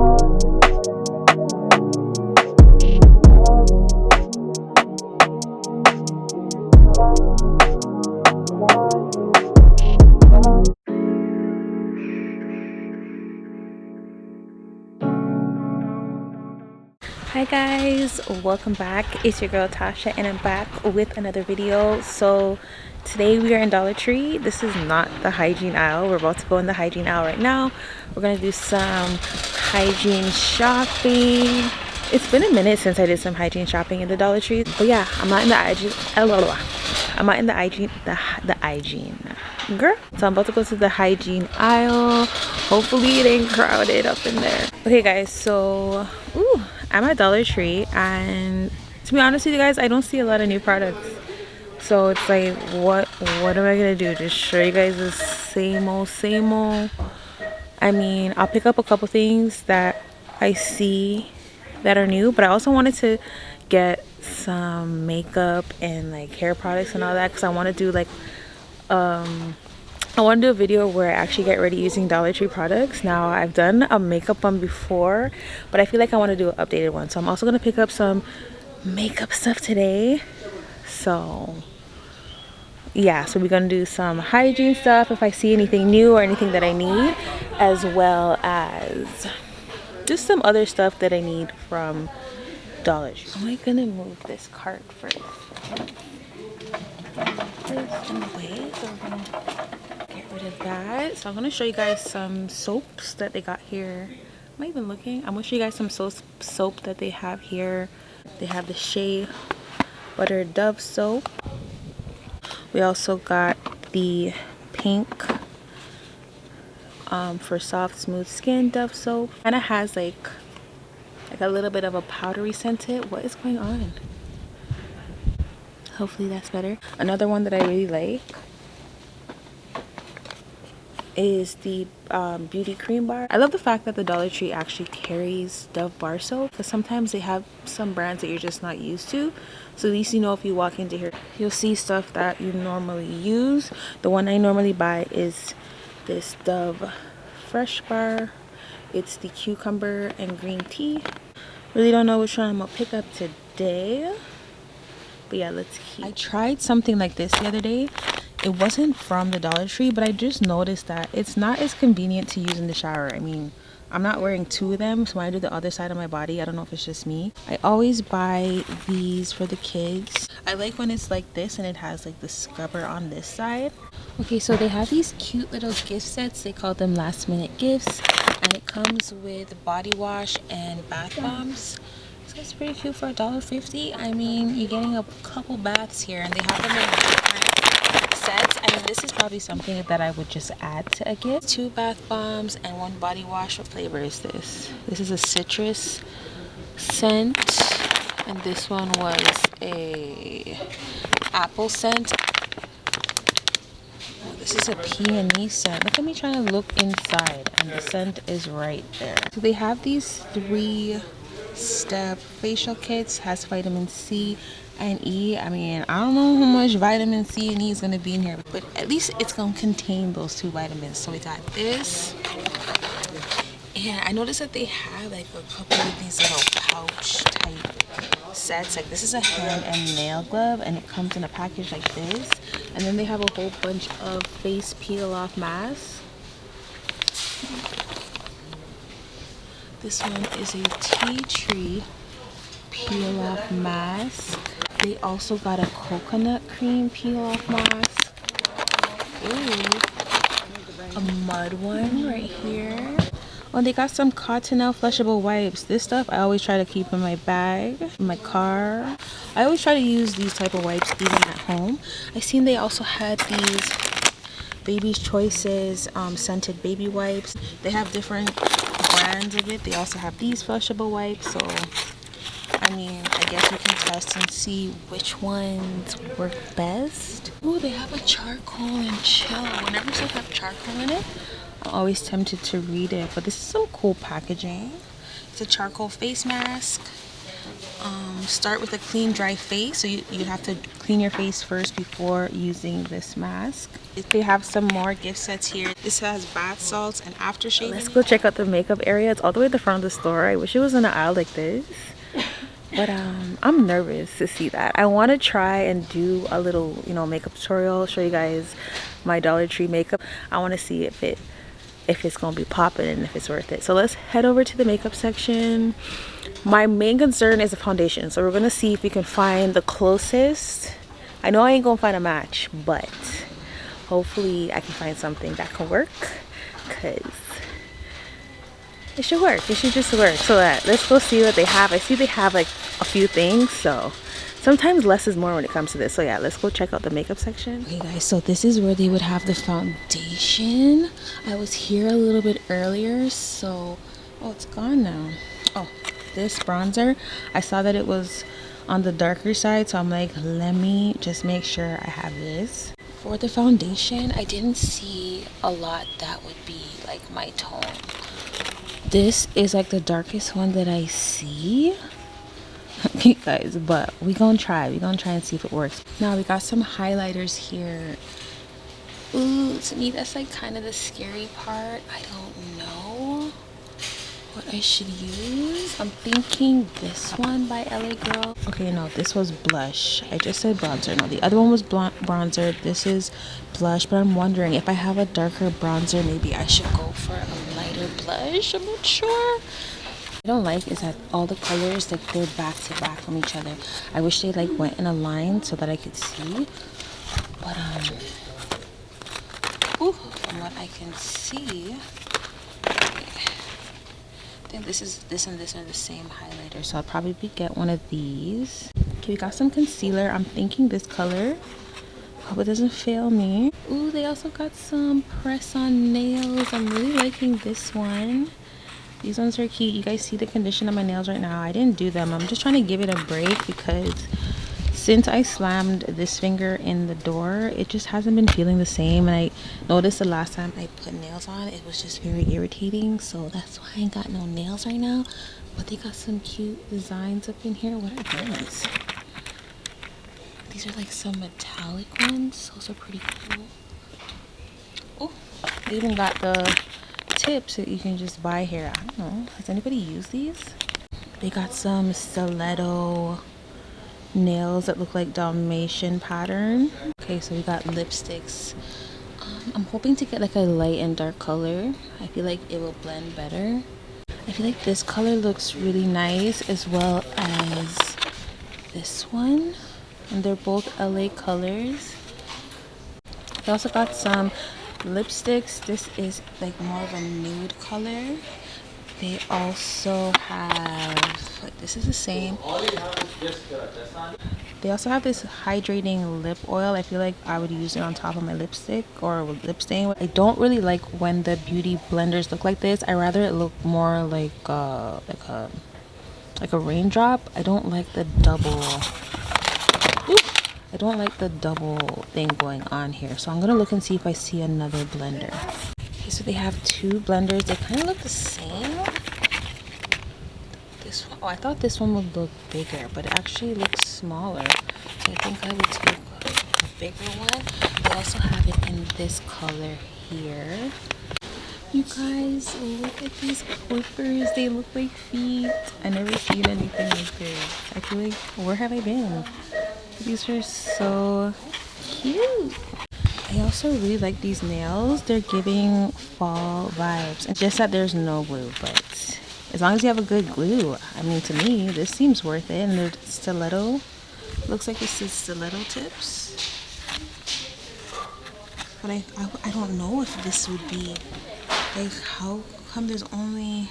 Hi guys, welcome back. It's your girl Tasha and I'm back with another video. So today we are in Dollar Tree. This is not the hygiene aisle. We're about to go in the hygiene aisle right now. We're gonna do some hygiene shopping. It's been a minute since I did some hygiene shopping in the Dollar Tree, but yeah, I'm not in the hygiene. I'm not in the hygiene girl. So I'm about to go to the hygiene aisle. Hopefully it ain't crowded up in there. Okay guys, so I'm at Dollar Tree, and to be honest with you guys, I don't see a lot of new products. So it's like, what am I gonna do? Just show you guys the same old. I mean, I'll pick up a couple things that I see that are new, but I also wanted to get some makeup and like hair products and all that, because I want to do like I want to do a video where I actually get ready using Dollar Tree products. Now, I've done a makeup one before, but I feel like I want to do an updated one. So I'm also going to pick up some makeup stuff today. So yeah, so we're going to do some hygiene stuff if I see anything new or anything that I need, as well as just some other stuff that I need from Dollar Tree. Am I going to move this cart first? This in the way, so we're going to get rid of that. So I'm going to show you guys some soaps that they got here. Am I even looking? I'm going to show you guys some soap that they have here. They have the Shea Butter Dove soap. We also got the pink for soft smooth skin Dove soap, and it has like a little bit of a powdery scented. What is going on? Hopefully that's better. Another one that I really like is the beauty cream bar. I love the fact that the Dollar Tree actually carries Dove bar soap, because sometimes they have some brands that you're just not used to. So at least you know if you walk into here, you'll see stuff that you normally use. The one I normally buy is this Dove Fresh bar. It's the cucumber and green tea. Really don't know which one I'm gonna pick up today. But yeah, let's keep. I tried something like this the other day. It wasn't from the Dollar Tree, but I just noticed that it's not as convenient to use in the shower. I mean, I'm not wearing two of them, so when I do the other side of my body, I don't know if it's just me. I always buy these for the kids. I like when it's like this and it has like the scrubber on this side. Okay, so they have these cute little gift sets. They call them last minute gifts, and it comes with body wash and bath bombs. So it's pretty cute for $1.50. I mean, you're getting a couple baths here, and they have them in different sets. I mean, this is probably something that I would just add to a gift. 2 bath bombs and 1 body wash. What flavor is this? This is a citrus scent, and this one was a apple scent. Oh, this is a peony scent. Look at me trying to look inside, and the scent is right there. So they have these 3-step facial kits. Has vitamin C and E. I mean, I don't know how much vitamin C and E is going to be in here, but at least it's going to contain those 2 vitamins. So we got this, and I noticed that they have like a couple of these little pouch type sets. Like this is a hand and nail glove, and it comes in a package like this. And then they have a whole bunch of face peel off masks. This one is a tea tree peel off mask. They also got a coconut cream peel off mask. Ooh, a mud one right here. Oh, they got some Cottonelle flushable wipes. This stuff I always try to keep in my bag, in my car. I always try to use these type of wipes even at home. I seen they also had these Baby's Choices scented baby wipes. They have different brands of it. They also have these flushable wipes. So I mean, I guess we can test and see which ones work best. Oh, they have a charcoal and chill. Whenever they have charcoal in it, I'm always tempted to read it, but this is some cool packaging. It's a charcoal face mask. start with a clean, dry face. So you have to clean your face first before using this mask. They have some more gift sets here. This has bath salts and aftershave. Let's go check out the makeup area. It's all the way at the front of the store. I wish it was in an aisle like this. But I'm nervous to see that. I want to try and do a little, you know, makeup tutorial, show you guys my Dollar Tree makeup. I want to see if it's gonna be popping and if it's worth it. So let's head over to the makeup section. My main concern is the foundation, so we're gonna see if we can find the closest. I know I ain't gonna find a match, but hopefully I can find something that can work, because it should work. It should just work. So let's go see what they have. I see they have like a few things, so sometimes less is more when it comes to this. So yeah, let's go check out the makeup section. Okay guys, so this is where they would have the foundation. I was here a little bit earlier, so oh, it's gone now. Oh, this bronzer, I saw that it was on the darker side, so I'm like, let me just make sure I have this. For the foundation, I didn't see a lot that would be like my tone. This is like the darkest one that I see. Okay guys, but we're gonna try and see if it works. Now we got some highlighters here. Ooh, to me that's like kind of the scary part. I don't know what I should use. I'm thinking this one by LA Girl. Okay, no, this was blush. I just said bronzer. No, the other one was bronzer. This is blush, but I'm wondering if I have a darker bronzer, maybe I should go for a lighter blush. I'm not sure. I don't like is that all the colors, like, they're back to back from each other. I wish they like went in a line so that I could see. But ooh, from what I can see, I think this and this are the same highlighter, so I'll probably get one of these. Okay, we got some concealer. I'm thinking this color. Hope it doesn't fail me. Ooh, they also got some press-on nails. I'm really liking this one. These ones are cute. You guys see the condition of my nails right now. I didn't do them. I'm just trying to give it a break because since I slammed this finger in the door, it just hasn't been feeling the same. And I noticed the last time I put nails on, it was just very irritating. So that's why I ain't got no nails right now. But they got some cute designs up in here. What are these? These are like some metallic ones. Those are pretty cool. Oh, they even got the tips that you can just buy here. I don't know, has anybody used these? They got some stiletto nails that look like Dalmatian pattern. Okay, so we got lipsticks. I'm hoping to get like a light and dark color. I feel like it will blend better. I feel like this color looks really nice, as well as this one, and they're both LA colors. They also got some lipsticks. This is like more of a nude color. They also have, like, this is the same. They also have this hydrating lip oil. I feel like I would use it on top of my lipstick or lip stain. I don't really like when the beauty blenders look like this. I rather it look more like a raindrop. I don't like the double. I don't like the double thing going on here. So I'm gonna look and see if I see another blender. Okay, so they have two blenders. They kind of look the same. This one, oh, I thought this one would look bigger, but it actually looks smaller. So I think I would take a bigger one. They also have it in this color here. You guys, look at these clippers. They look like feet. I never seen anything like this. I feel like, where have I been? These are so cute. I also really like these nails. They're giving fall vibes. It's just that there's no glue, but as long as you have a good glue, I mean, to me, this seems worth it. And they're stiletto. Looks like this is stiletto tips. But I don't know if this would be, like, how come there's only,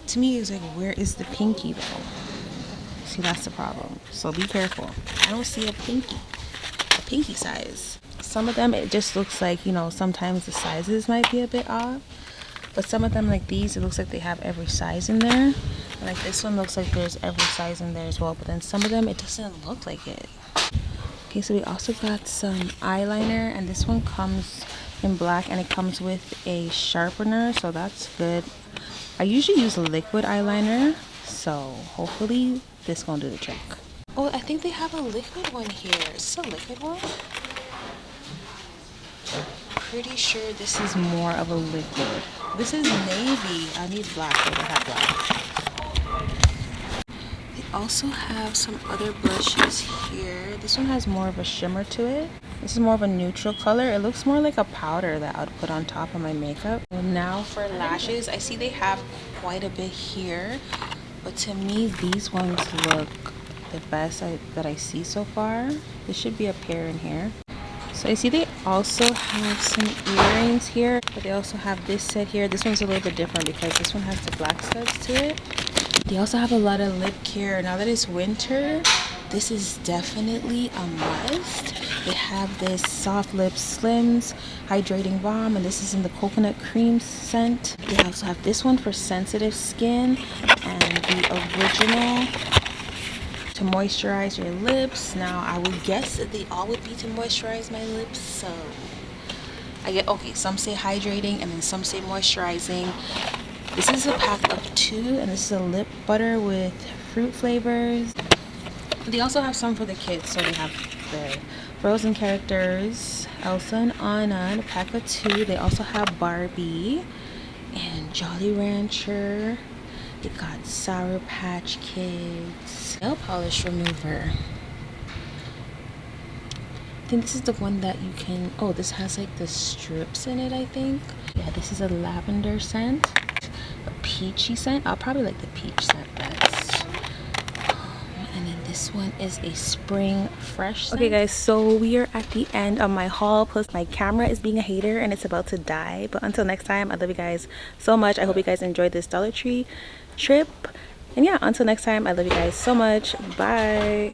to me, it's like, where is the pinky though? See, that's the problem. So be careful. I don't see a pinky size. Some of them, it just looks like, you know, sometimes the sizes might be a bit off. But some of them, like these, it looks like they have every size in there. And like this one looks like there's every size in there as well. But then some of them, it doesn't look like it. Okay, so we also got some eyeliner. And this one comes in black and it comes with a sharpener. So that's good. I usually use liquid eyeliner. So hopefully this gonna do the trick. Oh, I think they have a liquid one here. Is this a liquid one? Pretty sure this is more of a liquid. This is navy. I need black. They don't have black. They also have some other blushes here. This one has more of a shimmer to it. This is more of a neutral color. It looks more like a powder that I'd put on top of my makeup. And now for lashes, I see they have quite a bit here. But to me, these ones look the best that I see so far. There should be a pair in here. So I see they also have some earrings here, but they also have this set here. This one's a little bit different because this one has the black studs to it. They also have a lot of lip care. Now that it's winter, this is definitely a must. They have this Soft Lip Slims Hydrating Balm, and this is in the coconut cream scent. They also have this one for sensitive skin, and the original to moisturize your lips. Now I would guess that they all would be to moisturize my lips, so I get, okay, some say hydrating and then some say moisturizing. This is a pack of 2, and this is a lip butter with fruit flavors. They also have some for the kids, so they have the Frozen characters, Elsa and Anna, a pack of 2. They also have Barbie and Jolly Rancher. They got Sour Patch Kids. Nail polish remover. I think this is the one that you can, oh, this has like the strips in it, I think. Yeah, this is a lavender scent, a peachy scent. I'll probably like the peach scent best. And then this one is a spring fresh scent. Okay guys, so we are at the end of my haul, plus my camera is being a hater and it's about to die. But until next time, I love you guys so much. I hope you guys enjoyed this Dollar Tree trip. And yeah, until next time, I love you guys so much. Bye.